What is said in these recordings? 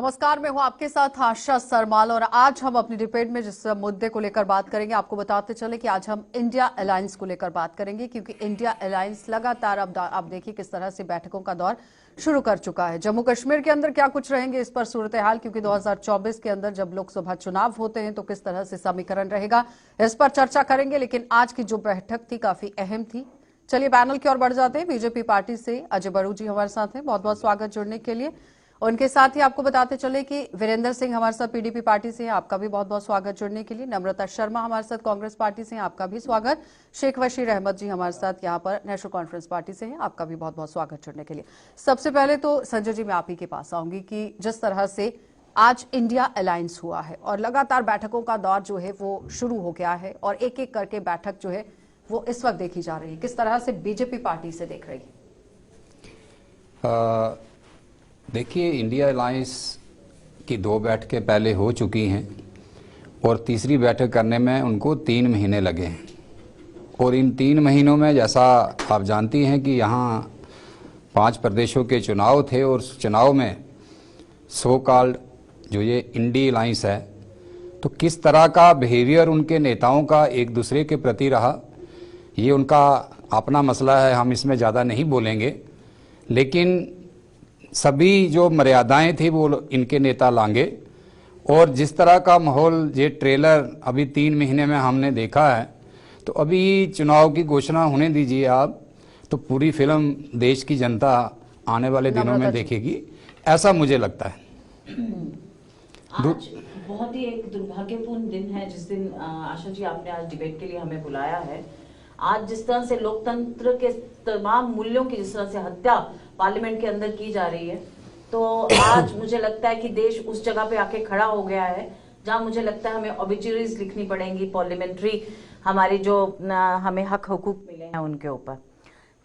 नमस्कार, मैं हूं आपके साथ आशा सरमाल और आज हम अपनी डिबेट में जिस मुद्दे को लेकर बात करेंगे आपको बताते चले कि आज हम इंडिया अलायंस को लेकर बात करेंगे, क्योंकि इंडिया अलायंस लगातार अब आप देखिए किस तरह से बैठकों का दौर शुरू कर चुका है। जम्मू कश्मीर के अंदर क्या कुछ रहेंगे इस पर सूरत हाल, क्योंकि 2024 के अंदर जब लोकसभा चुनाव होते हैं तो किस तरह से समीकरण रहेगा, इस पर चर्चा करेंगे। लेकिन आज की जो बैठक थी काफी अहम थी। चलिए पैनल की ओर बढ़ जाते हैं। बीजेपी पार्टी से अजय बड़ू जी हमारे साथ हैं, बहुत बहुत स्वागत जुड़ने के लिए। उनके साथ ही आपको बताते चले कि वीरेंद्र सिंह हमारे साथ पीडीपी पार्टी से हैं, आपका भी बहुत बहुत स्वागत जुड़ने के लिए। नम्रता शर्मा हमारे साथ कांग्रेस पार्टी से हैं, आपका भी स्वागत। शेख बशीर अहमद जी हमारे साथ यहाँ पर नेशनल कॉन्फ्रेंस पार्टी से हैं, आपका भी बहुत बहुत स्वागत जुड़ने के लिए। सबसे पहले तो संजय जी मैं आप ही के पास आऊंगी कि जिस तरह से आज इंडिया अलायंस हुआ है और लगातार बैठकों का दौर जो है वो शुरू हो गया है और एक एक करके बैठक जो है वो इस वक्त देखी जा रही है, किस तरह से बीजेपी पार्टी से देख रही है? देखिए, इंडिया अलायंस की 2 बैठकें पहले हो चुकी हैं और तीसरी बैठक करने में उनको 3 महीने लगे हैं। और इन 3 महीनों में जैसा आप जानती हैं कि यहाँ 5 प्रदेशों के चुनाव थे और उस चुनाव में सो कॉल्ड जो ये इंडी अलायंस है, तो किस तरह का बिहेवियर उनके नेताओं का एक दूसरे के प्रति रहा, ये उनका अपना मसला है, हम इसमें ज़्यादा नहीं बोलेंगे। लेकिन सभी जो मर्यादाएं थी वो इनके नेता लांगे और जिस तरह का माहौल ये ट्रेलर अभी 3 महीने में हमने देखा है, तो अभी चुनाव की घोषणा होने दीजिए आप, तो पूरी फिल्म देश की जनता आने वाले दिनों में देखेगी, ऐसा मुझे लगता है। आज बहुत ही एक दुर्भाग्यपूर्ण दिन है जिस दिन आशा जी आपने आज डिबेट के लिए हमें बुलाया है। आज जिस तरह से लोकतंत्र के तमाम मूल्यों की जिस तरह से हत्या पार्लियामेंट के अंदर की जा रही है, तो आज मुझे लगता है कि देश उस जगह पे आके खड़ा हो गया है जहां मुझे लगता है हमें ऑबिचुरीज लिखनी पड़ेंगी, पार्लियामेंट्री हमारी जो हमें हक हुकूक मिले हैं उनके ऊपर।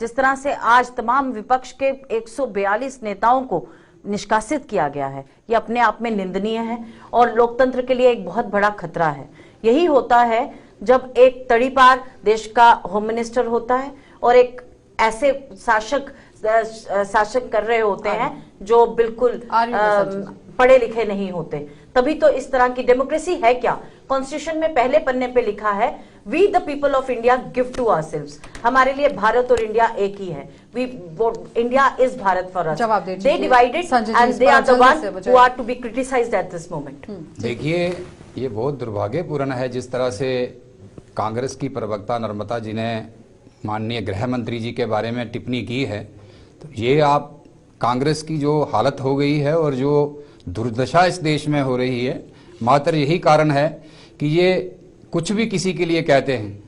जिस तरह से आज तमाम विपक्ष के 142 नेताओं को निष्कासित किया गया है, ये अपने आप में निंदनीय है और लोकतंत्र के लिए एक बहुत बड़ा खतरा है। यही होता है जब एक तड़ीपार देश का होम मिनिस्टर होता है और एक ऐसे शासक कर रहे होते हैं जो बिल्कुल पढ़े लिखे नहीं होते। तभी तो इस तरह की डेमोक्रेसी है क्या? कॉन्स्टिट्यूशन में पहले पन्ने पे लिखा है, we the people of India give to ourselves. हमारे लिए भारत और इंडिया एक ही है। India is Bharat for us. They divided and they are the one who are to be criticized at this moment. देखिए, ये बहुत दुर्भाग्यपूर्ण है जिस तरह से कांग्रेस की प्रवक्ता नम्रता जी ने माननीय गृह मंत्री जी के बारे में टिप्पणी की है। तो ये आप कांग्रेस की जो हालत हो गई है और जो दुर्दशा इस देश में हो रही है, मात्र यही कारण है कि ये कुछ भी किसी के लिए कहते हैं।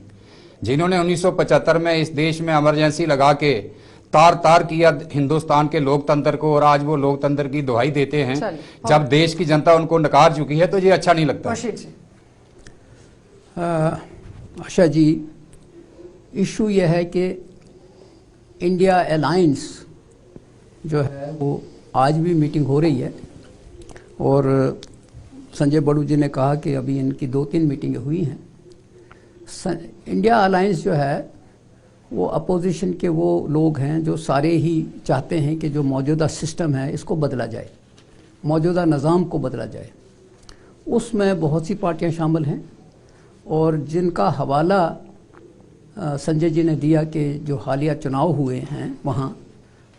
जिन्होंने 1975 में इस देश में इमरजेंसी लगा के तार तार किया हिंदुस्तान के लोकतंत्र को, और आज वो लोकतंत्र की दुहाई देते हैं जब देश की जनता उनको नकार चुकी है, तो ये अच्छा नहीं लगता। आशा जी, इशू यह है कि इंडिया अलायंस जो है वो आज भी मीटिंग हो रही है और संजय बड़ू जी ने कहा कि अभी इनकी 2-3 मीटिंगें हुई हैं। इंडिया अलायंस जो है वो अपोजिशन के वो लोग हैं जो सारे ही चाहते हैं कि जो मौजूदा सिस्टम है इसको बदला जाए, मौजूदा निज़ाम को बदला जाए। उसमें बहुत सी पार्टियां शामिल हैं और जिनका हवाला संजय जी ने दिया कि जो हालिया चुनाव हुए हैं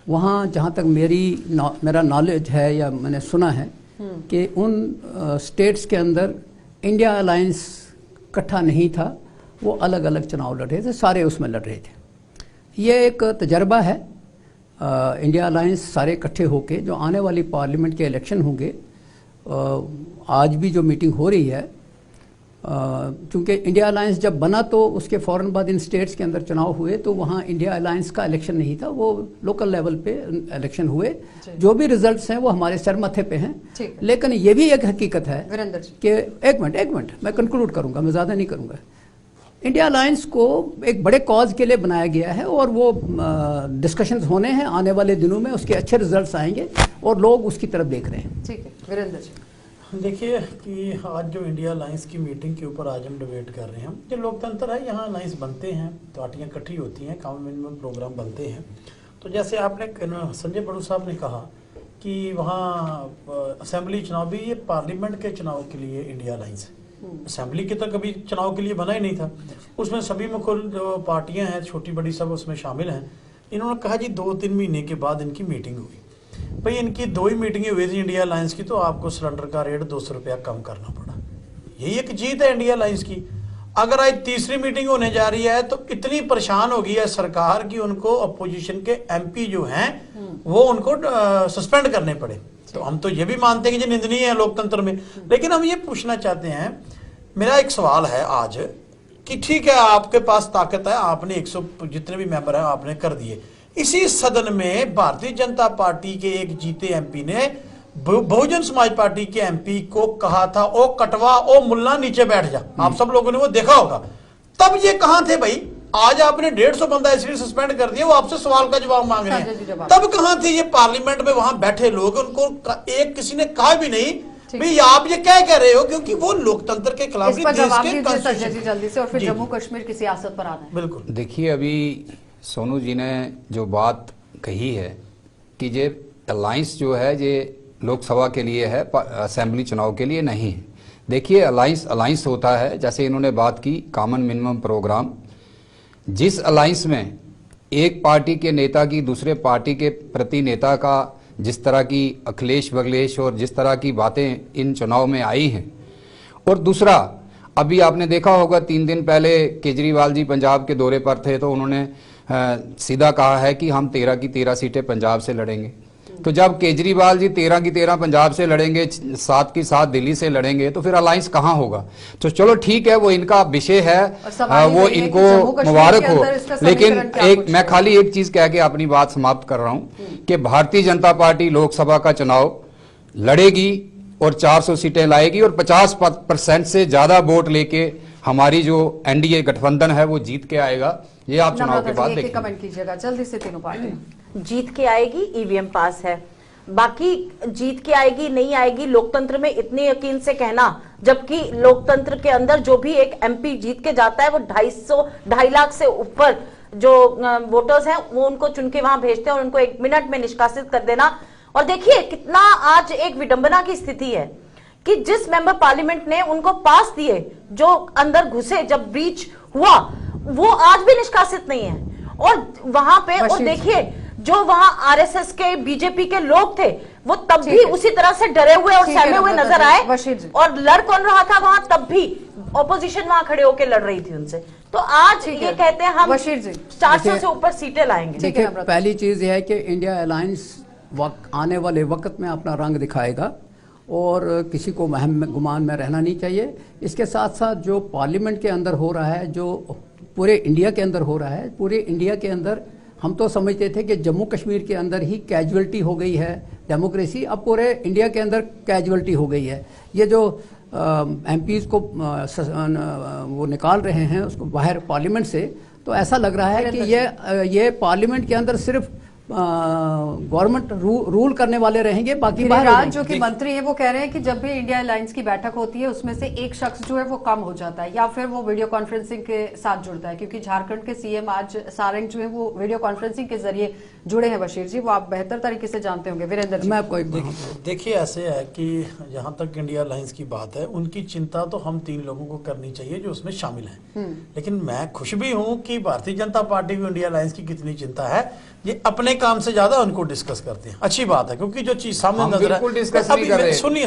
वहाँ जहाँ तक मेरा नॉलेज है या मैंने सुना है कि उन स्टेट्स के अंदर इंडिया अलायंस इकट्ठा नहीं था, वो अलग अलग चुनाव लड़ रहे थे, सारे उसमें लड़ रहे थे। ये एक तजर्बा है। इंडिया अलायंस सारे इकट्ठे होके जो आने वाली पार्लियामेंट के इलेक्शन होंगे, आज भी जो मीटिंग हो रही है, क्योंकि इंडिया अलायंस जब बना तो उसके फ़ौरन बाद इन स्टेट्स के अंदर चुनाव हुए, तो वहाँ इंडिया अलायंस का इलेक्शन नहीं था, वो लोकल लेवल पे इलेक्शन हुए। जो भी रिजल्ट्स हैं वो हमारे सर माथे पे हैं। लेकिन ये भी एक हकीकत है कि एक मिनट मैं कंक्लूड करूँगा, मैं ज़्यादा नहीं करूँगा। इंडिया अलायंस को एक बड़े कॉज के लिए बनाया गया है और वो डिस्कशंस होने हैं आने वाले दिनों में, उसके अच्छे रिजल्ट्स आएंगे और लोग उसकी तरफ देख रहे हैं। ठीक है वीरेंद्र जी। देखिए कि आज जो इंडिया अलायंस की मीटिंग के ऊपर आज हम डिबेट कर रहे हैं, ये लोकतंत्र है, यहाँ अलायंस बनते हैं, पार्टियाँ इकट्ठी होती हैं, कॉमन मिनिमम प्रोग्राम बनते हैं। तो जैसे आपने संजय बड़ू साहब ने कहा कि वहाँ असेंबली चुनाव भी, ये पार्लियामेंट के चुनाव के लिए इंडिया अलायंस है। असेंबली के तो कभी चुनाव के लिए बना ही नहीं था। उसमें सभी मुख्य जो पार्टियां हैं, छोटी बड़ी, सब उसमें शामिल हैं। इन्होंने कहा जी 2-3 महीने के बाद इनकी मीटिंग हुई। भाई इनकी 2 ही मीटिंगें हुई थी इंडिया अलायंस की, तो आपको सिलेंडर का रेट 200 रुपया कम करना पड़ा। यही एक जीत है इंडिया अलायंस की। अगर आज तीसरी मीटिंग होने जा रही है तो इतनी परेशान हो गई है सरकार कि उनको अपोजिशन के एमपी जो हैं वो उनको सस्पेंड करने पड़े। तो हम तो ये भी मानते हैं कि जो निंदनीय है लोकतंत्र में, लेकिन हम ये पूछना चाहते हैं, मेरा एक सवाल है आज कि ठीक है आपके पास ताकत है, आपने 100 जितने भी मेंबर हैं आपने कर दिए। इसी सदन में भारतीय जनता पार्टी के एक जीते एमपी ने बहुजन समाज पार्टी के एमपी को कहा था, ओ कटवा ओ मुल्ला नीचे बैठ जा। आप सब लोगों ने वो देखा होगा। तब ये कहां थे भाई? आज आपने 150 बंदा इसलिए सस्पेंड कर दिया, वो आपसे सवाल का जवाब मांग रहे हैं। तब कहां थे ये पार्लियामेंट में वहां बैठे लोग? उनको एक किसी ने कहा भी नहीं भाई आप ये क्या कह रहे हो, क्योंकि वो लोकतंत्र के खिलाफ जल्दी से, और फिर जम्मू कश्मीर की सियासत पर आना है। बिल्कुल। देखिए, अभी सोनू जी ने जो बात कही है कि ये अलायंस जो है ये लोकसभा के लिए है, असेंबली चुनाव के लिए नहीं है। देखिए, अलायंस होता है, जैसे इन्होंने बात की कॉमन मिनिमम प्रोग्राम, जिस अलायंस में एक पार्टी के नेता की दूसरे पार्टी के प्रति नेता का जिस तरह की अखिलेश वगलेश और जिस तरह की बातें इन चुनाव में आई हैं, और दूसरा अभी आपने देखा होगा 3 दिन पहले केजरीवाल जी पंजाब के दौरे पर थे, तो उन्होंने सीधा कहा है कि हम 13 की 13 सीटें पंजाब से लड़ेंगे। तो जब केजरीवाल जी 13 की 13 पंजाब से लड़ेंगे, 7 की 7 दिल्ली से लड़ेंगे, तो फिर अलायंस कहां होगा? तो चलो ठीक है, वो इनका विषय है, वो इनको मुबारक हो। लेकिन मैं खाली एक चीज कह के अपनी बात समाप्त कर रहा हूं कि भारतीय जनता पार्टी लोकसभा का चुनाव लड़ेगी और 400 सीटें लाएगी और 50% से ज्यादा वोट लेके हमारी जो एनडीए गठबंधन है वो जीत के आएगा। ये आप चुनाव के बाद देखिए। कमेंट कीजिएगा जल्दी से तीनों पार्टी। जीत के आएगी, ईवीएम पास है, बाकी जीत के आएगी नहीं आएगी लोकतंत्र में इतने यकीन से कहना, जबकि लोकतंत्र के अंदर जो भी एक एमपी जीत के जाता है वो 2.5 लाख से ऊपर जो वोटर्स हैं वो उनको चुन के वहां भेजते हैं और उनको 1 मिनट में निष्कासित कर देना। और देखिए कितना आज एक विडंबना की स्थिति है कि जिस मेंबर पार्लियामेंट ने उनको पास दिए, जो अंदर घुसे जब ब्रीच हुआ, वो आज भी निष्कासित नहीं है। और वहां पे और देखिए जो वहां आरएसएस के बीजेपी के लोग थे वो तब भी उसी तरह से डरे हुए और सहमे हुए नजर आए, और लड़ कौन रहा था वहां? तब भी ऑपोजिशन वहां खड़े होकर लड़ रही थी उनसे। तो आज ये कहते हैं हम 400 से ऊपर सीटें लाएंगे। देखिए, पहली चीज यह है कि इंडिया अलायंस आने वाले वक्त में अपना रंग दिखाएगा और किसी को वहम गुमान में रहना नहीं चाहिए। इसके साथ साथ जो पार्लियामेंट के अंदर हो रहा है, जो पूरे इंडिया के अंदर हो रहा है, पूरे इंडिया के अंदर हम तो समझते थे कि जम्मू कश्मीर के अंदर ही कैजुअलिटी हो गई है डेमोक्रेसी, अब पूरे इंडिया के अंदर कैजुअलिटी हो गई है। ये जो एमपीज को वो निकाल रहे हैं उसको बाहर पार्लियामेंट से, तो ऐसा लग रहा है कि ये पार्लियामेंट के अंदर सिर्फ गवर्नमेंट रूल करने वाले रहेंगे, बाकी बाहर जो कि मंत्री हैं वो कह रहे हैं कि जब भी इंडिया अलायंस की बैठक होती है उसमें से एक शख्स जो है वो कम हो जाता है या फिर वो वीडियो कॉन्फ्रेंसिंग के साथ जुड़ता है, क्योंकि झारखंड के सीएम आज सारंग जो है वो वीडियो कॉन्फ्रेंसिंग के जरिए जुड़े हैं। बशीर जी, वो आप बेहतर तरीके से जानते होंगे। वीरेंद्र जी, मैं आपको देखिए ऐसे है कि जहां तक इंडिया अलायंस की बात है, उनकी चिंता तो हम 3 लोगों को करनी चाहिए जो उसमें शामिल हैं। लेकिन मैं खुश भी हूं कि भारतीय जनता पार्टी को इंडिया अलायंस की कितनी चिंता है, ये अपने काम से ज्यादा उनको डिस्कस करते हैं। अच्छी बात है, क्योंकि जो चीज सामने नजर है, सुनिए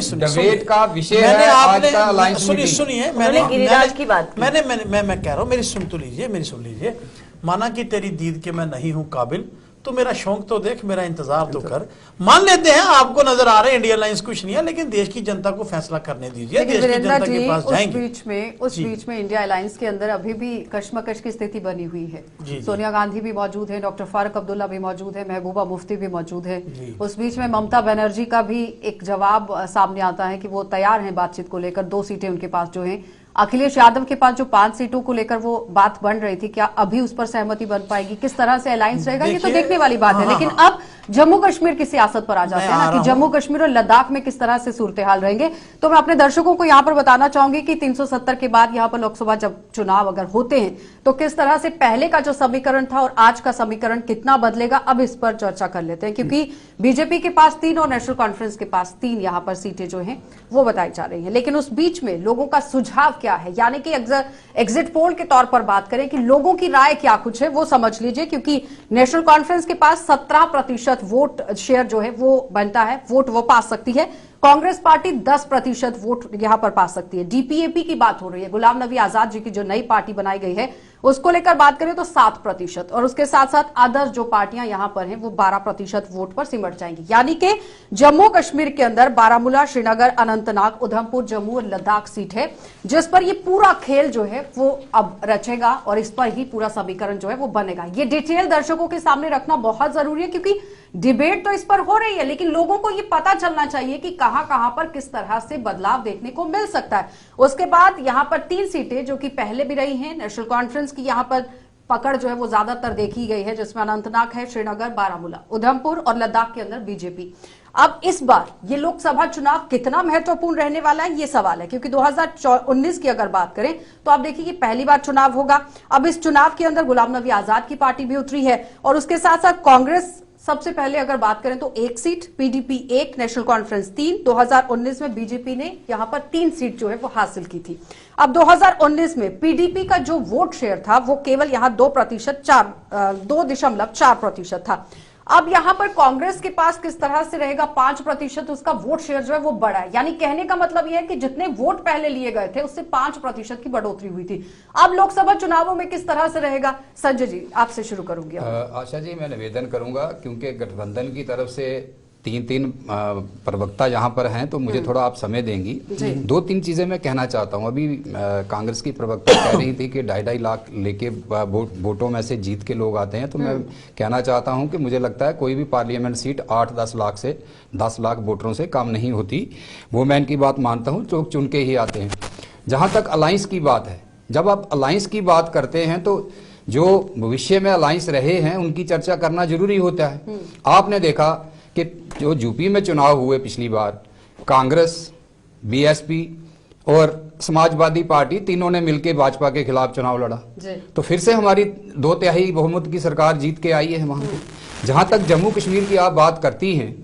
मैं कह रहा हूँ, मेरी सुन लीजिए। माना कि तेरी दीद के मैं नहीं हूं काबिल, तो मेरा शौक तो देख, मेरा इंतजार तो कर। मान लेते हैं आपको नजर आ रहे हैं इंडिया अलायंस कुछ नहीं है, लेकिन देश की जनता को फैसला करने दीजिए, देश की जनता के पास जाएंगे। उस बीच में इंडिया अलायंस के अंदर अभी भी कश्मकश की स्थिति बनी हुई है। सोनिया गांधी भी मौजूद है, डॉक्टर फारूक अब्दुल्ला भी मौजूद है, महबूबा मुफ्ती भी मौजूद है। उस बीच में ममता बनर्जी का भी एक जवाब सामने आता है कि वो तैयार है बातचीत को लेकर। 2 सीटें उनके पास जो है, अखिलेश यादव के पास जो 5 सीटों को लेकर वो बात बन रही थी, क्या अभी उस पर सहमति बन पाएगी? किस तरह से अलायंस रहेगा ये तो देखने वाली बात है। लेकिन अब जम्मू कश्मीर की सियासत पर आ जाते हैं ना कि जम्मू कश्मीर और लद्दाख में किस तरह से सूरत हाल रहेंगे। तो मैं अपने दर्शकों को यहाँ पर बताना चाहूंगी कि 370 के बाद यहाँ पर लोकसभा जब चुनाव अगर होते हैं तो किस तरह से पहले का जो समीकरण था और आज का समीकरण कितना बदलेगा, अब इस पर चर्चा कर लेते हैं। क्योंकि बीजेपी के पास 3 और नेशनल कॉन्फ्रेंस के पास 3 यहाँ पर सीटें जो हैं वो बताई जा रही हैं। लेकिन उस बीच में लोगों का सुझाव क्या है, यानी कि एग्जिट पोल के तौर पर बात करें कि लोगों की राय क्या कुछ है, वो समझ लीजिए। क्योंकि नेशनल कॉन्फ्रेंस के पास 17% वोट शेयर जो है वो बनता है, वोट वो पा सकती है। कांग्रेस पार्टी 10% वोट यहां पर पा सकती है। डीपीएपी की बात हो रही है, गुलाम नबी आजाद जी की जो नई पार्टी बनाई गई है उसको लेकर बात करें तो 7%, और उसके साथ साथ अदर जो पार्टियां यहां पर हैं वो 12% वोट पर सिमट जाएंगी। यानी कि जम्मू कश्मीर के अंदर बारामूला, श्रीनगर, अनंतनाग, उधमपुर, जम्मू और लद्दाख सीट है जिस पर ये पूरा खेल जो है वो अब रचेगा और इस पर ही पूरा समीकरण जो है वो बनेगा। ये डिटेल दर्शकों के सामने रखना बहुत जरूरी है क्योंकि डिबेट तो इस पर हो रही है, लेकिन लोगों को ये पता चलना चाहिए कि कहां कहां पर किस तरह से बदलाव देखने को मिल सकता है। उसके बाद यहां पर 3 सीटें जो कि पहले भी रही हैं, नेशनल कॉन्फ्रेंस की यहां पर पकड़ जो है वो ज्यादातर देखी गई है, जिसमें अनंतनाग है, श्रीनगर, बारामूला, उधमपुर और लद्दाख के अंदर बीजेपी। अब इस बार ये लोकसभा चुनाव कितना महत्वपूर्ण रहने वाला है ये सवाल है, क्योंकि 2019 की अगर बात करें तो आप देखिए कि पहली बार चुनाव होगा। अब इस चुनाव के अंदर गुलाम नबी आजाद की पार्टी भी उतरी है और उसके साथ साथ कांग्रेस सबसे पहले अगर बात करें तो 1 सीट, पीडीपी 1, नेशनल कॉन्फ्रेंस 3। 2019 में बीजेपी ने यहां पर 3 सीट जो है वो हासिल की थी। अब 2019 में पीडीपी का जो वोट शेयर था वो केवल यहां 2.4% था। अब यहां पर कांग्रेस के पास किस तरह से रहेगा, 5% उसका वोट शेयर जो है वो बढ़ा है। यानी कहने का मतलब यह है कि जितने वोट पहले लिए गए थे उससे 5% की बढ़ोतरी हुई थी। अब लोकसभा चुनावों में किस तरह से रहेगा, संजय जी आपसे शुरू करूंगी। आशा जी, मैं निवेदन करूंगा क्योंकि गठबंधन की तरफ से 3 प्रवक्ता यहाँ पर हैं तो मुझे थोड़ा आप समय देंगी। 2-3 चीजें मैं कहना चाहता हूँ। अभी कांग्रेस की प्रवक्ता कह रही थी कि 2.5 लाख लेके वोटों में से जीत के लोग आते हैं, तो मैं कहना चाहता हूँ कि मुझे लगता है कोई भी पार्लियामेंट सीट 8-10 लाख से 10 लाख वोटरों से कम नहीं होती। वो मैं इनकी बात मानता हूँ, लोग चुन के ही आते हैं। जहाँ तक अलायंस की बात है, जब आप अलायंस की बात करते हैं तो जो भविष्य में अलायंस रहे हैं उनकी चर्चा करना जरूरी होता है। आपने देखा कि जो यूपी में चुनाव हुए पिछली बार, कांग्रेस, बीएसपी और समाजवादी पार्टी तीनों ने मिलकर भाजपा के खिलाफ चुनाव लड़ा, तो फिर से हमारी 2/3 बहुमत की सरकार जीत के आई है वहां पे। जहां तक जम्मू कश्मीर की आप बात करती हैं,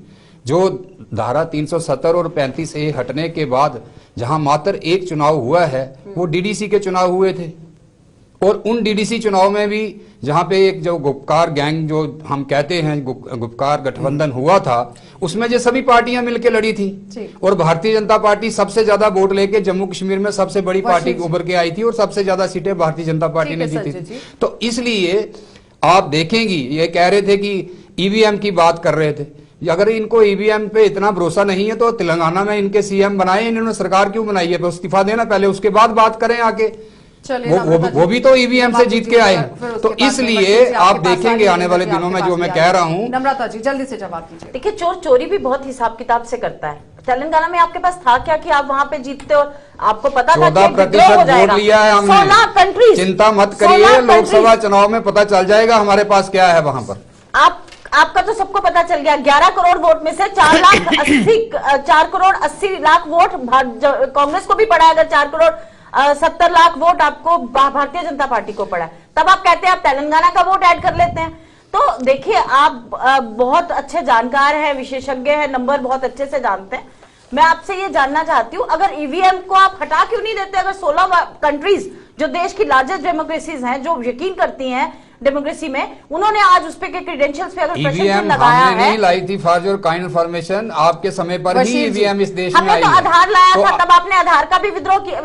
जो धारा 370 और 35 ए हटने के बाद जहां मात्र एक चुनाव हुआ है वो डीडीसी के चुनाव हुए थे, और उन डीडीसी चुनाव में भी जहां पे एक जो गुपकार गैंग जो हम कहते हैं गुपकार गठबंधन हुआ था, उसमें जो सभी पार्टियां मिलकर लड़ी थी और भारतीय जनता पार्टी सबसे ज्यादा वोट लेके जम्मू कश्मीर में सबसे बड़ी पार्टी उभर के आई थी और सबसे ज्यादा सीटें भारतीय जनता पार्टी ने जीती थी। तो इसलिए आप देखेंगी, ये कह रहे थे कि ईवीएम की बात कर रहे थे, अगर इनको ईवीएम पे इतना भरोसा नहीं है तो तेलंगाना में इनके सीएम बनाए, इन्होंने सरकार क्यों बनाई है? इस्तीफा देना पहले, उसके बाद बात करें आगे। वो भी तो ईवीएम से जीत के आए हैं। तो इसलिए आप देखेंगे आने वाले दिनों में, जो मैं कह रहा हूँ। नम्रता जी जल्दी से जवाब दीजिए। देखिए, चोर चोरी भी बहुत हिसाब किताब से करता है। तेलंगाना में आपके पास था क्या कि आप वहां पे जीतते हो? आपको पता था 14% वोट लिया है हमने। 16 कंट्रीज, चिंता मत करिए, लोकसभा चुनाव में पता चल जाएगा हमारे पास क्या है वहां पर। आपका तो सबको पता चल गया। 11 करोड़ वोट में से 4 करोड़ 80 लाख वोट कांग्रेस को भी पड़ा है। अगर 4 करोड़ 70 लाख वोट आपको भारतीय जनता पार्टी को पड़ा है, तब आप कहते हैं आप तेलंगाना का वोट ऐड कर लेते हैं। तो देखिए, आप बहुत अच्छे जानकार हैं, विशेषज्ञ हैं, नंबर बहुत अच्छे से जानते हैं। मैं आपसे ये जानना चाहती हूँ, अगर ईवीएम को आप हटा क्यों नहीं देते? अगर 16 कंट्रीज जो देश की लार्जेस्ट डेमोक्रेसीज हैं, जो यकीन करती हैं डेमोक्रेसी में, उन्होंने आज उस पे के क्रेडेंशियल्स पे अगर प्रश्न लगाया है। नहीं लाई थी फॉर योर काइंड इन्फॉर्मेशन, आपके समय पर ही ईवीएम इस देश में आई। हमने तो आधार लाया था, तब आपने आधार का भी विरोध किया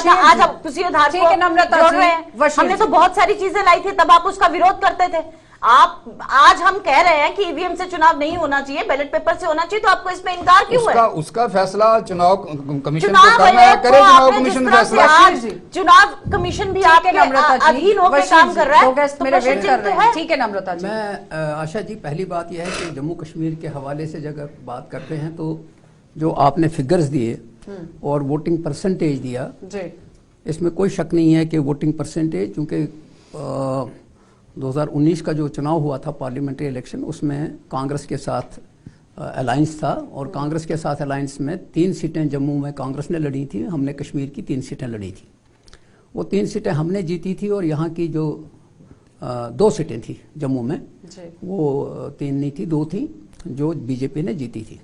था। आज आप उसी आधार को जोड़ रहे हैं। हमने तो बहुत सारी चीजें लाई थी, तब आप उसका विरोध करते थे। आज हम कह रहे हैं कि ईवीएम से चुनाव नहीं होना चाहिए, बैलेट पेपर से होना चाहिए, तो आपको इसमें इनकार क्यों है? उसका फैसला चुनाव कमीशन को करना है, करे चुनाव कमीशन फैसला। चुनाव कमीशन भी आपके अधीन होकर काम कर रहा है। ठीक है नम्रता जी। मैं आशा जी, पहली बात यह है कि जम्मू कश्मीर के हवाले से जब बात करते हैं तो जो आपने फिगर्स दिए और वोटिंग परसेंटेज दिया, इसमें कोई शक नहीं है कि वोटिंग परसेंटेज, चूंकि 2019 का जो चुनाव हुआ था पार्लियामेंट्री इलेक्शन, उसमें कांग्रेस के साथ अलायंस था और कांग्रेस के साथ अलायंस में 3 सीटें जम्मू में कांग्रेस ने लड़ी थी, हमने कश्मीर की 3 सीटें लड़ी थी। वो 3 सीटें हमने जीती थी और यहाँ की जो 2 सीटें थी जम्मू में, वो 3 नहीं थी, 2 थी जो बीजेपी ने जीती थी।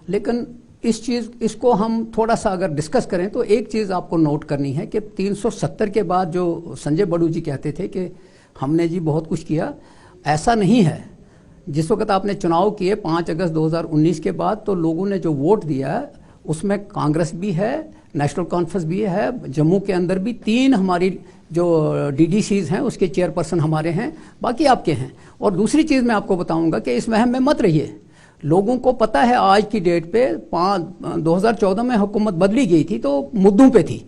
लेकिन इसको हम थोड़ा सा अगर डिस्कस करें तो एक चीज़ आपको नोट करनी है कि 370 के बाद जो संजय बड़ू जी कहते थे कि हमने जी बहुत कुछ किया, ऐसा नहीं है। जिस वक्त आपने चुनाव किए 5 अगस्त 2019 के बाद, तो लोगों ने जो वोट दिया उसमें कांग्रेस भी है, नेशनल कॉन्फ्रेंस भी है, जम्मू के अंदर भी 3 हमारी जो डीडीसीज हैं उसके चेयरपर्सन हमारे हैं, बाकी आपके हैं। और दूसरी चीज़ मैं आपको बताऊंगा कि इस वहम में मत रहिए। लोगों को पता है आज की डेट पे 2014 में हुकूमत बदली गई थी तो मुद्दों पे थी,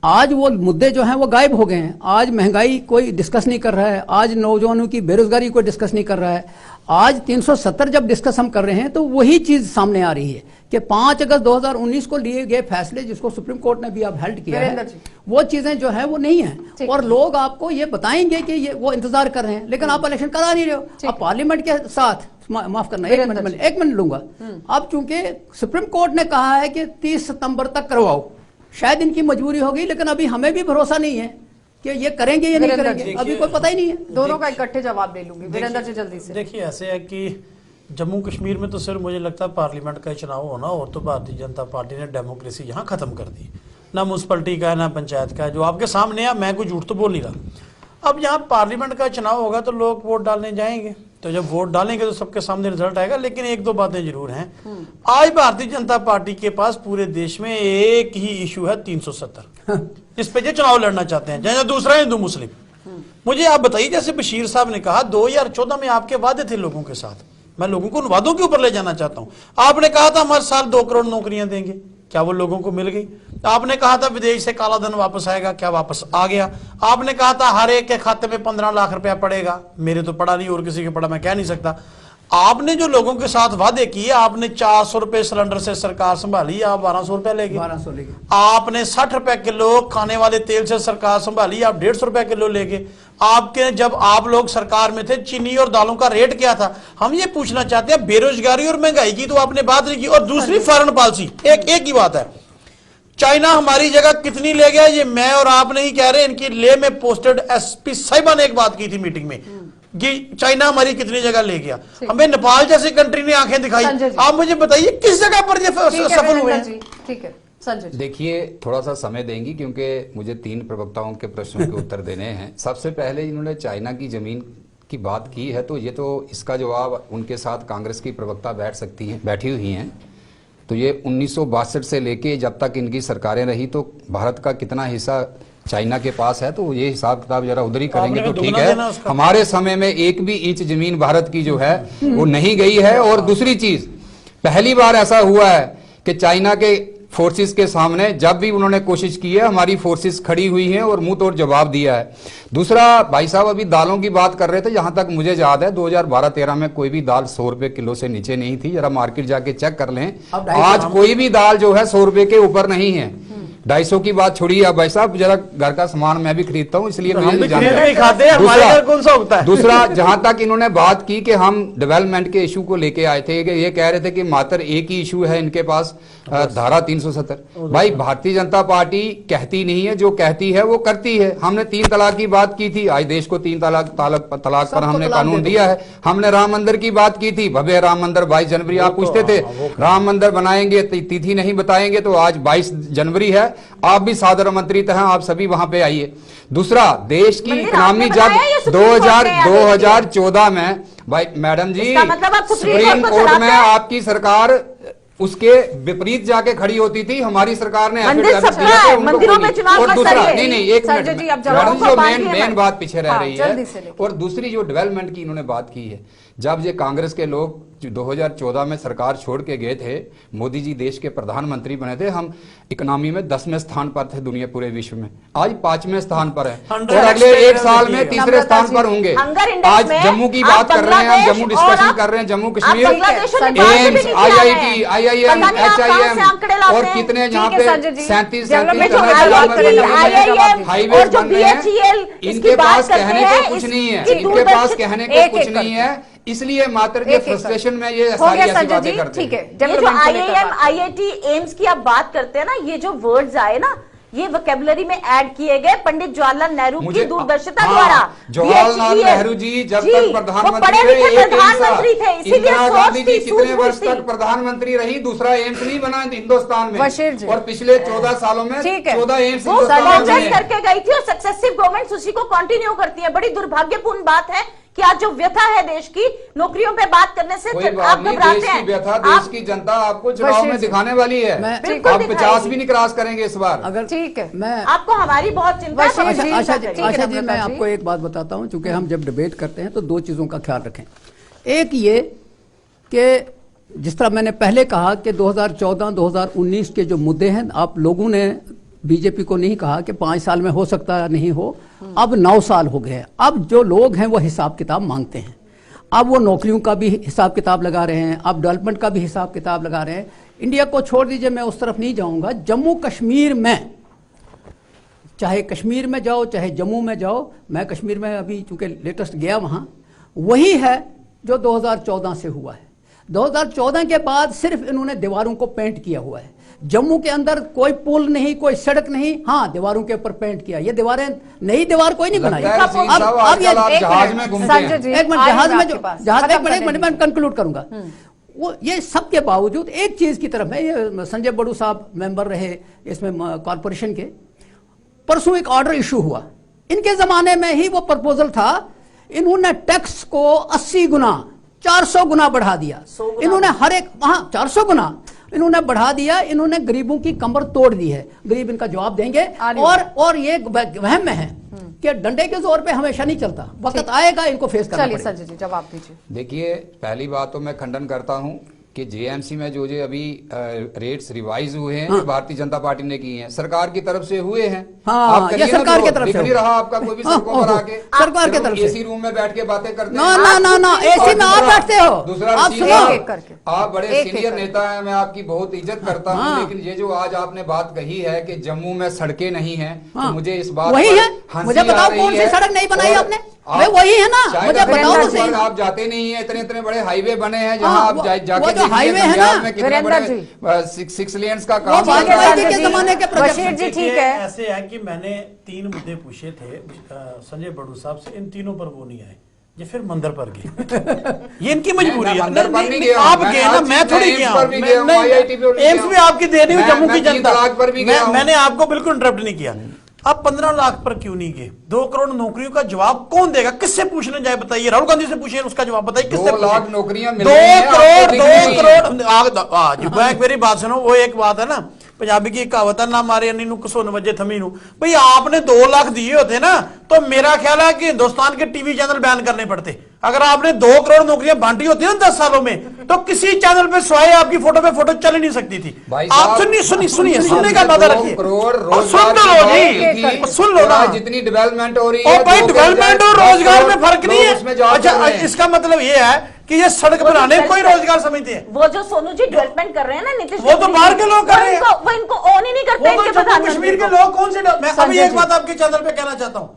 आज वो मुद्दे जो हैं वो गायब हो गए हैं। आज महंगाई कोई डिस्कस नहीं कर रहा है, आज नौजवानों की बेरोजगारी कोई डिस्कस नहीं कर रहा है। आज 370 जब डिस्कस हम कर रहे हैं तो वही चीज सामने आ रही है कि 5 अगस्त 2019 को लिए गए फैसले, जिसको सुप्रीम कोर्ट ने भी अब हेल्ड किया है, वो चीजें जो है वो नहीं है। और लोग आपको ये बताएंगे कि ये वो इंतजार कर रहे हैं, लेकिन आप इलेक्शन करा नहीं रहे हो। अब पार्लियामेंट के साथ माफ करना, एक मिनट लूंगा। अब चूंकि सुप्रीम कोर्ट ने कहा है कि 30 सितंबर तक करवाओ, शायद इनकी मजबूरी होगी, लेकिन अभी हमें भी भरोसा नहीं है कि ये करेंगे या नहीं करेंगे, अभी कोई पता ही नहीं है। दोनों का इकट्ठे जवाब ले लूंगी। वीरेंद्र जी जल्दी से। देखिए, ऐसे है कि जम्मू कश्मीर में तो सिर्फ मुझे लगता है पार्लियामेंट का चुनाव होना, और तो भारतीय जनता पार्टी ने डेमोक्रेसी यहाँ खत्म कर दी। ना म्यूनसिपलिटी का है ना पंचायत का है, जो आपके सामने है। मैं कोई झूठ तो बोल नहीं रहा। अब यहाँ पार्लियामेंट का चुनाव होगा तो लोग वोट डालने जाएंगे, तो जब वोट डालेंगे तो सबके सामने रिजल्ट आएगा। लेकिन 1-2 बातें जरूर हैं। आज भारतीय जनता पार्टी के पास पूरे देश में एक ही इशू है, 370, जिस पे जो चुनाव लड़ना चाहते हैं। जैसे दूसरा हिंदू मुस्लिम। मुझे आप बताइए, जैसे बशीर साहब ने कहा 2014 में आपके वादे थे लोगों के साथ, मैं लोगों को उन वादों के ऊपर ले जाना चाहता हूं। आपने कहा था हर साल 2 करोड़ नौकरियां देंगे, क्या वो लोगों को मिल गई? आपने कहा था विदेश से काला धन वापस आएगा, क्या वापस आ गया? आपने कहा था हर एक के खाते में 15 लाख रुपया पड़ेगा, मेरे तो पड़ा नहीं और किसी के पड़ा मैं कह नहीं सकता। आपने जो लोगों के साथ वादे किए, आपने 400 रुपए सिलेंडर से सरकार संभाली, आप 1200 रुपए ले गए। आपने 60 रुपए किलो खाने वाले तेल से सरकार संभाली, आप 150 रुपए किलो ले गए। आपके जब आप लोग सरकार में थे, चीनी और दालों का रेट क्या था? हम ये पूछना चाहते हैं, बेरोजगारी और महंगाई की तो आपने बात नहीं की। और दूसरी फॉरेन पॉलिसी, एक ही बात है, चाइना हमारी जगह कितनी ले गया, ये मैं और आप नहीं कह रहे, इनकी ले में पोस्टेड एसपी साहिबा ने एक बात की थी मीटिंग में कि चाइना हमारी कितनी जगह ले गया। हमें नेपाल जैसी कंट्री ने आंखें दिखाई। आप मुझे बताइए किस जगह पर ये सफल हुए? ठीक है संजय। देखिए, थोड़ा सा समय देंगी क्योंकि मुझे 3 प्रवक्ताओं के प्रश्नों के उत्तर देने हैं। सबसे पहले इन्होंने चाइना की जमीन की बात की है, तो ये तो इसका जवाब उनके साथ कांग्रेस की प्रवक्ता बैठी हुई हैं। तो ये 1962 से लेके जब तक इनकी सरकारें रही, तो भारत का कितना हिस्सा चाइना के पास है, तो ये हिसाब किताब जरा उधर ही करेंगे तो ठीक है। हमारे समय में 1 भी इंच जमीन भारत की जो है वो नहीं गई है। और दूसरी चीज, पहली बार ऐसा हुआ है कि चाइना के फोर्सेस के सामने जब भी उन्होंने कोशिश की है, हमारी फोर्सेस खड़ी हुई हैं और मुंह तोड़ जवाब दिया है। दूसरा, भाई साहब अभी दालों की बात कर रहे थे, जहां तक मुझे याद है 2012-13 में कोई भी दाल 100 रुपए किलो से नीचे नहीं थी। जरा मार्केट जाके चेक कर लें, आज कोई भी दाल जो है 100 रुपए के ऊपर नहीं है। 250 की बात छोड़िए। अब भाई साहब जरा घर का सामान मैं भी खरीदता हूं, इसलिए मुझे दूसरा, जहां तक इन्होंने बात की कि हम डेवलपमेंट के इशू को लेके आए थे, कि ये कह रहे थे कि मात्र एक ही इशू है इनके पास, धारा 370। भाई भारतीय जनता पार्टी कहती नहीं है, जो कहती है वो करती है। हमने 3 तलाक की बात की थी, आज देश को 3 तलाक पर हमने कानून दिया है। हमने राम मंदिर की बात की थी, भव्य राम मंदिर 22 जनवरी, आप पूछते थे राम मंदिर बनाएंगे, तिथि नहीं बताएंगे, तो आज 22 जनवरी है। आप भी साधारण मंत्री हैं, आप सभी वहां पे आइए। दूसरा, देश की इकोनॉमी जब 2014 में, भाई मैडम जी, सुप्रीम कोर्ट में आपकी सरकार उसके विपरीत जाके खड़ी होती थी, हमारी सरकार ने मंदिरों में चुनाव और दूसरा नहीं एक मिनट, मैडम जो मेन बात पीछे रह रही है। और दूसरी जो डेवलपमेंट की इन्होंने बात की है, जब ये कांग्रेस के लोग 2014 में सरकार छोड़ के गए थे, मोदी जी देश के प्रधानमंत्री बने थे, हम इकोनॉमी में 10वें स्थान पर थे दुनिया पूरे विश्व में, आज 5वें स्थान पर है और अगले 1 साल में 3रे स्थान पर होंगे। आज जम्मू की बात कर रहे हैं हम, जम्मू डिस्कशन कर रहे हैं, Jammu Kashmir, AIIMS, IIT, IIM, HIM और कितने यहाँ पे 37 हाईवे बन रहे हैं। इनके पास कहने को कुछ नहीं है, इनके पास कहने को कुछ नहीं है, इसलिए मात्र के फ्रस्ट्रेशन में ये सारी ऐसी बातें करते हैं। ये जो IIM, IIT, एम्स की आप बात करते हैं ना, ये जो वर्ड्स आए ना, ये वोकेबुलरी में ऐड किए गए पंडित जवाहरलाल नेहरू की दूरदर्शिता द्वारा। जवाहरलाल नेहरू जी जब तक प्रधानमंत्री थे, इंदिरा गांधी जी कितने वर्ष तक प्रधानमंत्री रही, दूसरा एम्स नहीं बना हिंदुस्तान में, और पिछले 14 सालों में 14 एम्स करके गई थी और सक्सेसिव गवर्नमेंट उसी को कंटिन्यू करती है। बड़ी दुर्भाग्यपूर्ण बात है कि आज जो व्यथा है देश की, नौकरियों पे बात करने से आप घबराते हैं। देश की जनता आपको चुनाव में दिखाने वाली है, आप 50 भी नहीं क्रॉस करेंगे इस बार। अगर ठीक है, मैं आपको हमारी बहुत चिंता है। आशा जी, मैं आपको एक बात बताता हूं, चूंकि हम जब डिबेट करते हैं तो 2 चीजों का ख्याल रखें। एक ये कि जिस तरह मैंने पहले कहा कि 2014-2019 के जो मुद्दे हैं, आप लोगों ने बीजेपी को नहीं कहा कि 5 साल में हो सकता है, नहीं हो, अब 9 साल हो गए हैं। अब जो लोग हैं वो हिसाब किताब मांगते हैं, अब वो नौकरियों का भी हिसाब किताब लगा रहे हैं, अब डेवलपमेंट का भी हिसाब किताब लगा रहे हैं। इंडिया को छोड़ दीजिए, मैं उस तरफ नहीं जाऊंगा, जम्मू कश्मीर में, चाहे कश्मीर में जाओ चाहे जम्मू में जाओ, मैं कश्मीर में अभी चूंकि लेटेस्ट गया वहां, वही है जो 2014 से हुआ है। 2014 के बाद सिर्फ इन्होंने दीवारों को पेंट किया हुआ है। जम्मू के अंदर कोई पुल नहीं, कोई सड़क नहीं, हाँ दीवारों के ऊपर पेंट किया। ये दीवारें, नई दीवार कोई नहीं बनाई। अब ये जहाज में घूमते हैं, एक मिनट, जहाज में मैं कंक्लूड करूंगा। वो ये सब के बावजूद एक चीज की तरफ है, ये संजय बड़ू साहब मेंबर रहे इसमें कॉर्पोरेशन के, परसों एक ऑर्डर इशू हुआ, इनके जमाने में ही वो प्रपोजल था, इन्होंने टैक्स को 80 गुना 400 गुना बढ़ा दिया। इन्होंने हर एक, हाँ 400 गुना इन्होंने बढ़ा दिया, इन्होंने गरीबों की कमर तोड़ दी है। गरीब इनका जवाब देंगे, और ये वहम में है कि डंडे के जोर पे हमेशा नहीं चलता, वक्त आएगा इनको फेस करना पड़ेगा। संजय जी जवाब दीजिए। देखिए, पहली बात तो मैं खंडन करता हूं कि जेएमसी में जो अभी रेट्स रिवाइज हुए हैं, हाँ। भारतीय जनता पार्टी ने की हैं, सरकार की तरफ से हुए हैं। हाँ, आप ये सरकार की तरफ से नहीं रहा आपका कोई भी सड़कों पर आके, सरकार की तरफ से एसी रूम में बैठ के बातें करते हैं। ना एसी में आप बैठते हो। दूसरा, आप बड़े सीनियर नेता हैं, मैं आपकी बहुत इज्जत करता हूँ, लेकिन ये जो आज आपने बात कही है कि जम्मू में सड़कें नहीं है, तो मुझे इस बात वही है, मुझे बताओ कौन सी सड़क नहीं बनाई आपने? वही है ना, मुझे बताओ तो सही। आप जाते नहीं है, इतने बड़े हाईवे बने हैं जहाँ आप जाके हाईवे है ना, कितने बड़े 6 लेन्स का काम के जमाने के प्रोजेक्ट जी। ठीक है, ऐसे है कि मैंने 3 मुद्दे पूछे थे संजय बड़ू साहब से, इन तीनों पर वो नहीं आए, ये फिर मंदिर पर गए। ये इनकी मजबूरी है। आप गए ना, मैं थोड़ी गया, एम्स में आपकी दे रही हूँ जम्मू की जनता, मैंने आपको बिल्कुल इंटरप्ट नहीं किया। आप 15 लाख पर क्यों नहीं गए? 2 करोड़ नौकरियों का जवाब कौन देगा? किससे पूछने जाए बताइए? राहुल गांधी से पूछिए, उसका जवाब बताइए। किससे 2 लाख नौकरियां मिल 2 करोड़ मेरी बात सुनो, वो एक बात है ना, पंजाबी की कहावत है, ना मारे अन्नी नु कसो नवजे थमी नु। भाई आपने 2 लाख दिए होते ना, तो मेरा ख्याल है कि हिंदुस्तान के टीवी चैनल बैन करने पड़ते। अगर आपने 2 करोड़ नौकरियां बांटी होती ना 10 सालों में, तो किसी चैनल पे स्वाय आपकी फोटो पे फोटो चल ही नहीं सकती थी। आप सुनिए, सुनने का मजा रखिए, सुन लो ना। जितनी डेवलपमेंट हो रही है, भाई डेवलपमेंट और रोजगार में फर्क नहीं है। अच्छा, इसका मतलब ये है कि ये सड़क बनाने कोई रोजगार समझते हैं। वो जो सोनू जी डेवलपमेंट कर रहे हैं ना, नीतीश, वो तो बाहर के लोग कर रहे हैं, वो इनको ऑन ही नहीं करते। जम्मू कश्मीर के लोग कौन से? मैं अभी एक बात आपके चैनल पे कहना चाहता हूँ,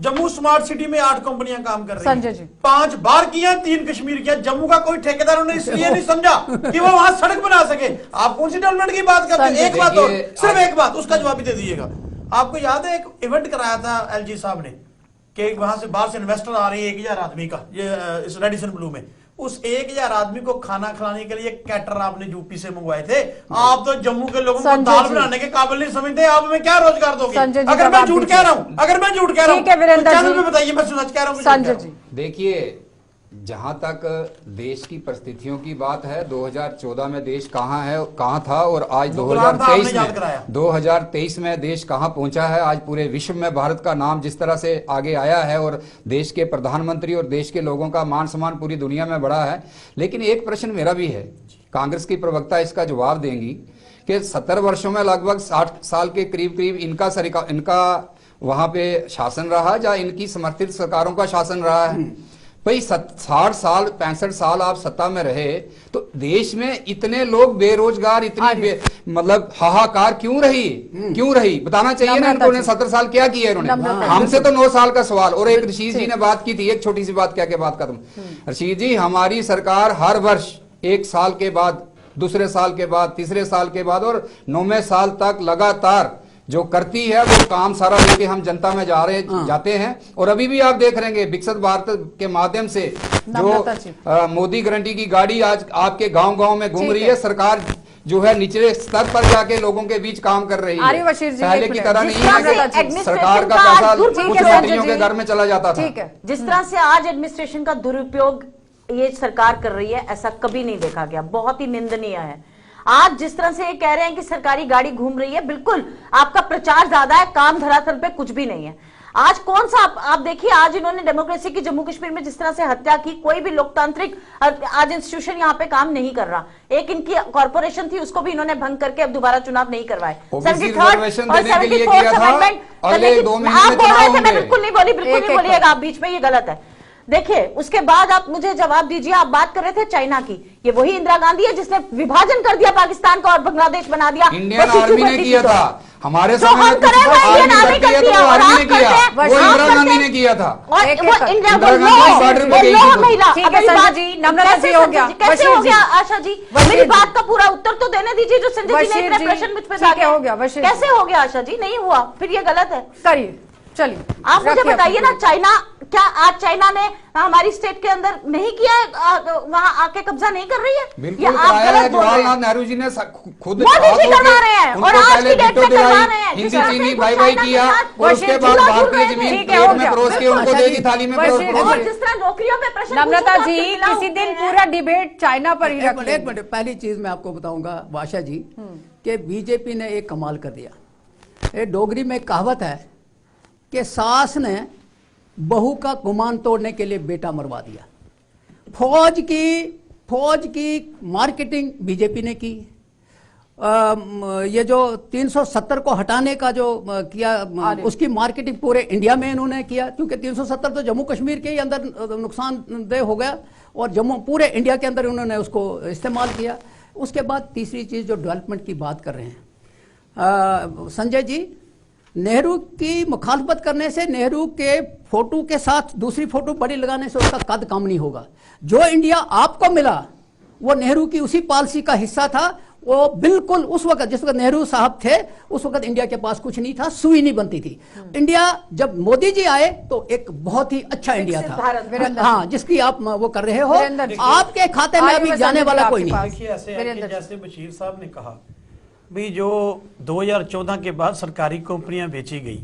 जम्मू स्मार्ट सिटी में 8 कंपनियां काम कर रही हैं, 5 बाहर किया, 3 कश्मीर किया। जम्मू का कोई ठेकेदार उन्होंने इसलिए नहीं समझा कि वो वहां सड़क बना सके। आप कौन सी डेवलपमेंट की बात करते हैं? एक बात और, सिर्फ एक बात, उसका जवाब भी दे दीजिएगा। आपको याद है एक इवेंट कराया था एलजी साहब ने कि वहां से बाहर से इन्वेस्टर आ रही है 1000 आदमी का, ये इस रेडिसन ब्लू में, उस 1000 आदमी को खाना खिलाने के लिए कैटर आपने यूपी से मंगवाए थे। आप तो जम्मू के लोगों को दाल बनाने के काबिल नहीं समझते, आप हमें क्या रोजगार दोगे? अगर मैं झूठ कह रहा हूं, चैनल पे बताइए, मैं सच कह रहा हूं। देखिए, जहां तक देश की परिस्थितियों की बात है, 2014 में देश कहां था और आज 2023 में देश कहां पहुंचा है। आज पूरे विश्व में भारत का नाम जिस तरह से आगे आया है और देश के प्रधानमंत्री और देश के लोगों का मान सम्मान पूरी दुनिया में बढ़ा है। लेकिन एक प्रश्न मेरा भी है, कांग्रेस की प्रवक्ता इसका जवाब देंगी कि 70 वर्षों में लगभग 60 साल के करीब इनका वहां पे शासन रहा, या इनकी समर्थित सरकारों का शासन रहा है। भाई 60 साल 65 साल आप सत्ता में रहे तो देश में इतने लोग बेरोजगार, इतनी मतलब हाहाकार क्यों रही बताना चाहिए ना इनको। 70 साल क्या किया इन्होंने? हमसे तो 9 साल का सवाल। और एक रशीद जी ने बात की थी, एक छोटी सी बात क्या के बात खत्म। रशीद जी, हमारी सरकार हर वर्ष 1 साल के बाद, दूसरे साल के बाद, तीसरे साल के बाद और 9वें साल तक लगातार जो करती है वो काम सारा लेके हम जनता में जाते हैं। और अभी भी आप देख रहे हैं विकसित भारत के माध्यम से जो मोदी गारंटी की गाड़ी आज आपके गांव-गांव में घूम रही है। सरकार जो है निचले स्तर पर जाके लोगों के बीच काम कर रही है, पहले की तरह नहीं है कि सरकार का पैसा कुछ मंत्रियों के घर में चला जाता था। जिस तरह से आज एडमिनिस्ट्रेशन का दुरुपयोग ये सरकार कर रही है, ऐसा कभी नहीं देखा गया, बहुत ही निंदनीय है। आज जिस तरह से ये कह रहे हैं कि सरकारी गाड़ी घूम रही है, बिल्कुल आपका प्रचार ज्यादा है, काम धरातल पे कुछ भी नहीं है। आज कौन सा आप देखिए, आज इन्होंने डेमोक्रेसी की जम्मू कश्मीर में जिस तरह से हत्या की, कोई भी लोकतांत्रिक आज इंस्टीट्यूशन यहाँ पे काम नहीं कर रहा। एक इनकी कॉर्पोरेशन थी, उसको भी इन्होंने भंग करके अब दोबारा चुनाव नहीं करवाए। 73rd और 74th अमेंडमेंट आप बोल रहे थे, मैं बिल्कुल नहीं बोलिएगा आप बीच में, ये गलत है। देखिए, उसके बाद आप मुझे जवाब दीजिए, आप बात कर रहे थे चाइना की, ये वही इंदिरा गांधी है जिसने विभाजन कर दिया पाकिस्तान को और बांग्लादेश बना दिया। इंडियन आर्मी ने किया था हमारे समय में, इंडियन आर्मी करती है और आप करते हैं, वो इंदिरा गांधी ने किया था। और वो इंदिरा महिला कैसे हो गया? आशा जी, मेरी बात का पूरा उत्तर तो देने दीजिए, जो संजय जी ने इतने प्रश्न मुझ पे कैसे हो गया? आशा जी, नहीं हुआ, फिर ये गलत है। करिए, चलिए आप मुझे बताइए ना, चाइना क्या आज चाइना ने हमारी स्टेट के अंदर नहीं किया है, वहां आके कब्जा नहीं कर रही है? बिल्कुल जवाहरलाल नेहरू जी ने खुद मोदी जी करवा रहे हैं और आज की डेट में करवा रहे हैं। हिंदी चीनी भाई भाई किया और उसके बाद भारतीय जमीन प्लेट में परोस के उनको दे दी, थाली में परोस के। और जिस तरह नौकरियों पे प्रश्न, नम्रता जी, किसी दिन पूरा डिबेट चाइना पर ही रख लें। एक मिनट, पहली चीज मैं आपको बताऊंगा आशा जी कि बीजेपी ने एक कमाल कर दिया। ये डोगरी में कहावत है कि सास ने बहू का गुमान तोड़ने के लिए बेटा मरवा दिया। फौज की मार्केटिंग बीजेपी ने की। ये जो 370 को हटाने का जो किया, उसकी मार्केटिंग पूरे इंडिया में इन्होंने किया, क्योंकि 370 तो जम्मू कश्मीर के ही अंदर नुकसानदेह हो गया और पूरे इंडिया के अंदर उन्होंने उसको इस्तेमाल किया। उसके बाद तीसरी चीज जो डेवलपमेंट की बात कर रहे हैं संजय जी, नेहरू की मुखालफत करने से, नेहरू के फोटो के साथ दूसरी फोटो बड़ी लगाने से उसका कद कम नहीं होगा। जो इंडिया आपको मिला वो नेहरू की उसी पॉलिसी का हिस्सा था। वो बिल्कुल उस वक्त, जिस वक्त नेहरू साहब थे, उस वक्त इंडिया के पास कुछ नहीं था, सुई नहीं बनती थी। इंडिया जब मोदी जी आए तो एक बहुत ही अच्छा इंडिया था। हाँ, जिसकी आप वो कर रहे हो, आपके खाते में अभी जाने वाला कोई नहीं। देखिए, ऐसे जैसे बशीर साहब ने कहा भी, जो 2014 के बाद सरकारी कंपनियां बेची गई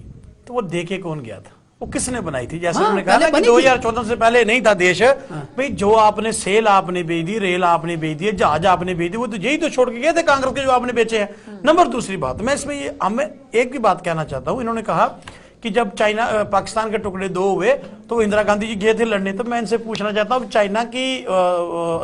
तो वो देके कौन गया था? वो किसने बनाई थी? जैसे उन्होंने कहा कि 2014 से पहले नहीं था देश। भाई जो आपने सेल आपने बेच दी, रेल आपने बेच दी, जहाज आपने बेच दी, वो तो यही तो छोड़ के गए थे कांग्रेस के जो आपने बेचे हैं। नंबर दूसरी बात, मैं इसमें एक भी बात कहना चाहता हूं। इन्होंने कहा कि जब चाइना पाकिस्तान के टुकड़े 2 हुए तो इंदिरा गांधी जी गए थे लड़ने। तो मैं इनसे पूछना चाहता हूं, चाइना की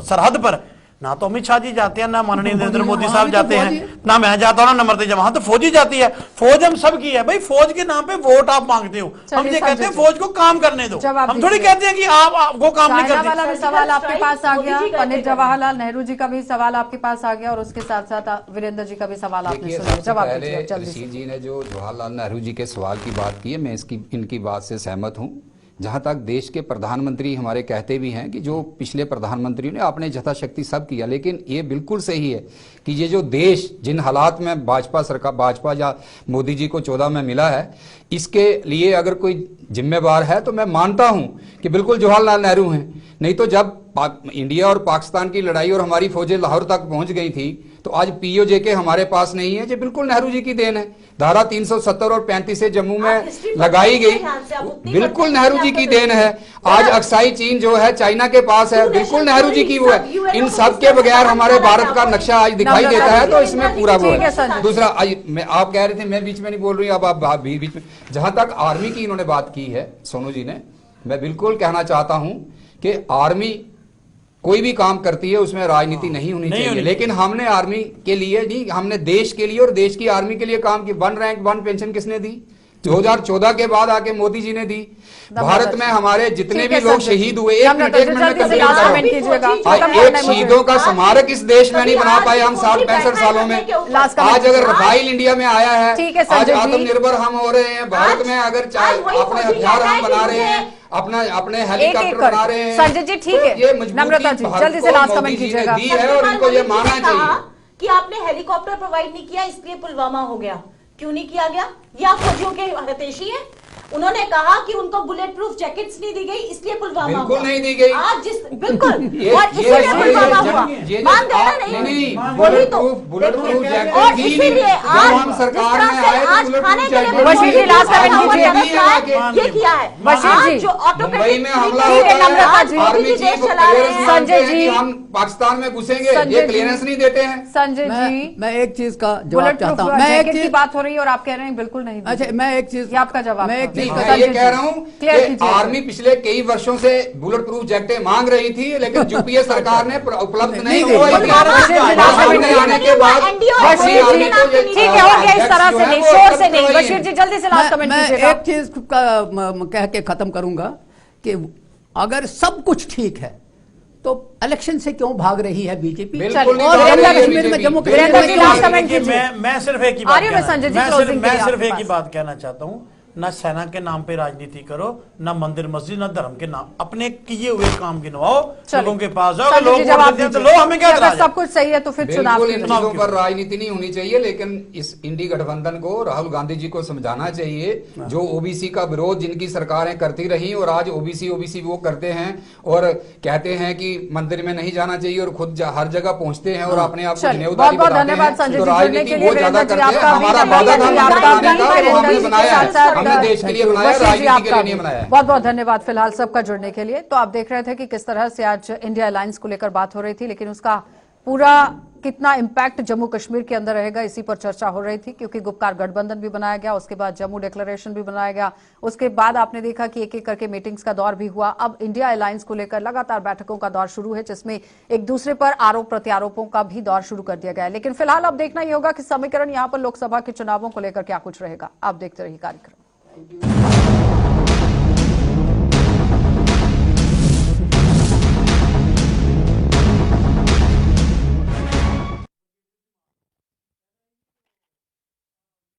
सरहद पर ना तो अमित शाह जी जाते हैं, ना माननीय नरेंद्र मोदी साहब जाते हैं, ना मैं जाता हूँ, ना नम्रता जहाँ, तो फौजी जाती है। फौज हम सब की है भाई, फौज के नाम पे वोट आप मांगते हो। हम ये कहते हैं फौज को काम करने दो, हम थोड़ी कहते हैं कि आप वो काम नहीं करते। वाला भी सवाल आपके पास आ गया, पंडित जवाहरलाल नेहरू जी का भी सवाल आपके पास आ गया और उसके साथ साथ वीरेंद्र जी का भी सवाल आपने सुना। जवाब ऋषि जी ने जो जवाहरलाल नेहरू जी के सवाल की बात की है, मैं इनकी बात से सहमत हूँ। जहाँ तक देश के प्रधानमंत्री हमारे कहते भी हैं कि जो पिछले प्रधानमंत्रियों ने आपने यथाशक्ति सब किया, लेकिन ये बिल्कुल सही है कि ये जो देश जिन हालात में भाजपा या मोदी जी को 14 में मिला है, इसके लिए अगर कोई जिम्मेवार है तो मैं मानता हूं कि बिल्कुल जवाहरलाल नेहरू हैं। नहीं तो जब इंडिया और पाकिस्तान की लड़ाई और हमारी फौजें लाहौर तक पहुंच गई थी तो आज पीओजे के हमारे पास नहीं है, ये बिल्कुल नेहरू जी की देन है। धारा 370 और 35 से जम्मू आप में हिस्ट्री लगाई पढ़ते गई। ध्यान से, आप उतनी बिल्कुल पढ़ते नेहरू हैं, जी आपको की तो देन है। आज अक्साई चीन जो है चाइना के पास है, बिल्कुल नेहरू जी की वो है। इन सब के बगैर हमारे भारत का नक्शा आज दिखाई देता है, तो इसमें पूरा वो ठीक है, है। संजय। दूसरा आप कह रहे थे, मैं बीच में नहीं बोल रही, अब आप बीच में। जहां तक आर्मी की इन्होंने बात की है सोनू जी ने, मैं बिल्कुल कहना चाहता हूं कि आर्मी कोई भी काम करती है उसमें राजनीति नहीं होनी चाहिए, लेकिन हमने आर्मी के लिए नहीं, हमने देश के लिए और देश की आर्मी के लिए काम की। 1 रैंक 1 पेंशन किसने दी? 2014 के बाद आके मोदी जी ने दी। भारत में हमारे जितने भी लोग शहीद हुए, एक मिनट में कंप्लीट एक शहीदों का स्मारक इस देश में नहीं बना पाए हम 65 सालों में। आज अगर रफाइल इंडिया में आया है, आज आत्मनिर्भर हम हो रहे हैं भारत में, अगर अपने हथियार हम बना रहे हैं, अपने हेलीकॉप्टर बना रहे हैं। संजय जी ठीक है, ये नम्रता जी जल्दी से लास्ट कमेंट कीजिएगा। दी है और इनको ये मानना चाहिए कि आपने हेलीकॉप्टर प्रोवाइड नहीं किया इसलिए पुलवामा हो गया। क्यों नहीं किया गया? या फौजियों के हतेशी हैं? उन्होंने कहा कि उनको बुलेट प्रूफ जैकेट्स नहीं दी गई इसलिए पुलवामा बिल्कुल हुआ। नहीं दी गई। आज जिस बिल्कुल ये- और ये- इसीलिए ये- पुलवामा ये- हुआ। ये- मान गए ना? नहीं, वही तो बुलेट प्रूफ जैकेट और दी इसीलिए नहीं। आज जब हम सरकार जिस में तरह से आए तो आज बुलेट खाने प्रूफ के लिए जैकेट बशीर जी, लास्ट कमेंट कीजिए। ये किया है बशीर जी, आज जो मुंबई में हमला ठीक होता है, नम्रता है, जी, आर्मी देश चीफ चला रहे क्लियरेंस हैं। मांगते संजय हैं कि जी, हम पाकिस्तान में घुसेंगे, संजय ये जी, क्लियरेंस नहीं देते हैं। संजय जी, मैं एक चीज का जवाब बुलेट चाहता प्रूफ हूँ। मैं एक जैकेट की चीज बात हो रही है और आप कह रहे हैं बिल्कुल नहीं दी। अच्छा, मैं एक चीज ये आपका जवाब मैं एक था। चीज नहीं, का मैं ये कह रहा हूँ क्लियर कि कीजिए। आर्मी पिछले कई वर्षों से बुलेट प्रूफ जैकेटें मांग रही थी, लेकिन यूपीए सरकार ने उपलब्ध नहीं करवाई थी। सामने आने के बाद बशीर जी, ठीक है, हो गया इस तरह से नहीं, शोर से नहीं। बशीर जी जल्दी से लास्ट कमेंट मैं कीजिएगा। एक चीज कह के खत्म करूंगा कि अगर सब कुछ ठीक है तो इलेक्शन से क्यों भाग रही है बीजेपी? बिल्कुल नहीं और भाग रही जम्मू है कश्मीर में BJP. Jammu Virendra ji, last comment देखिए, कीजिए। मैं सिर्फ एक ही आ बात रही हूँ मैं कहना- संजय जी, मैं closing सिर्फ के लिए मैं सिर्फ आपके एक ही पास। बात कहना चाहता हूँ, ना सेना के नाम पे राजनीति करो, ना मंदिर मस्जिद, ना धर्म के नाम, अपने किए हुए काम गिनवाओ, लोगों के पास जाओ। संजय लोग जी, वोट जवाब देते हैं तो दीजिए। लो, हमें क्या अगर इतराज है? सब कुछ सही है तो फिर चुनाव बिल्कुल इन कीजिए। चीजों पर राजनीति नहीं होनी चाहिए, लेकिन इस इंडी गठबंधन को राहुल गांधी जी को समझाना चाहिए, जो ओबीसी का विरोध जिनकी सरकारें करती रही और आज ओबीसी वो करते हैं और कहते हैं कि मंदिर में नहीं जाना चाहिए और खुद हर जगह पहुंचते हैं और अपने आप को चलिए, जिम्मेदारी बहुत-बहुत बताते धन्यवाद हैं। संजय तो जी, जुड़ने राजनीति के लिए। वो ज्यादा वीरेंद्र जी, करते हैं। आपका भी हमारा धन्यवाद। वादा था आपका मंदिर भी बनाने का, वो वीरेंद्र हमने जी के बनाया है, साथ-साथ हमने देश के लिए बनाया, बशीर जी, राजनीति के आपका लिए भी नहीं बनाया है। बहुत बहुत धन्यवाद फिलहाल सबका जुड़ने के लिए। तो आप देख रहे थे कि किस तरह से आज इंडिया अलायंस को लेकर बात हो रही थी, लेकिन उसका पूरा कितना इंपैक्ट जम्मू कश्मीर के अंदर रहेगा इसी पर चर्चा हो रही थी, क्योंकि गुपकार गठबंधन भी बनाया गया, उसके बाद जम्मू डिक्लेरेशन भी बनाया गया, उसके बाद आपने देखा कि एक एक करके मीटिंग्स का दौर भी हुआ। अब इंडिया अलायंस को लेकर लगातार बैठकों का दौर शुरू है, जिसमें एक दूसरे पर आरोप प्रत्यारोपों का भी दौर शुरू कर दिया गया है। लेकिन फिलहाल अब देखना ही होगा कि समीकरण यहां पर लोकसभा के चुनावों को लेकर क्या कुछ रहेगा। आप देखते रहिए कार्यक्रम।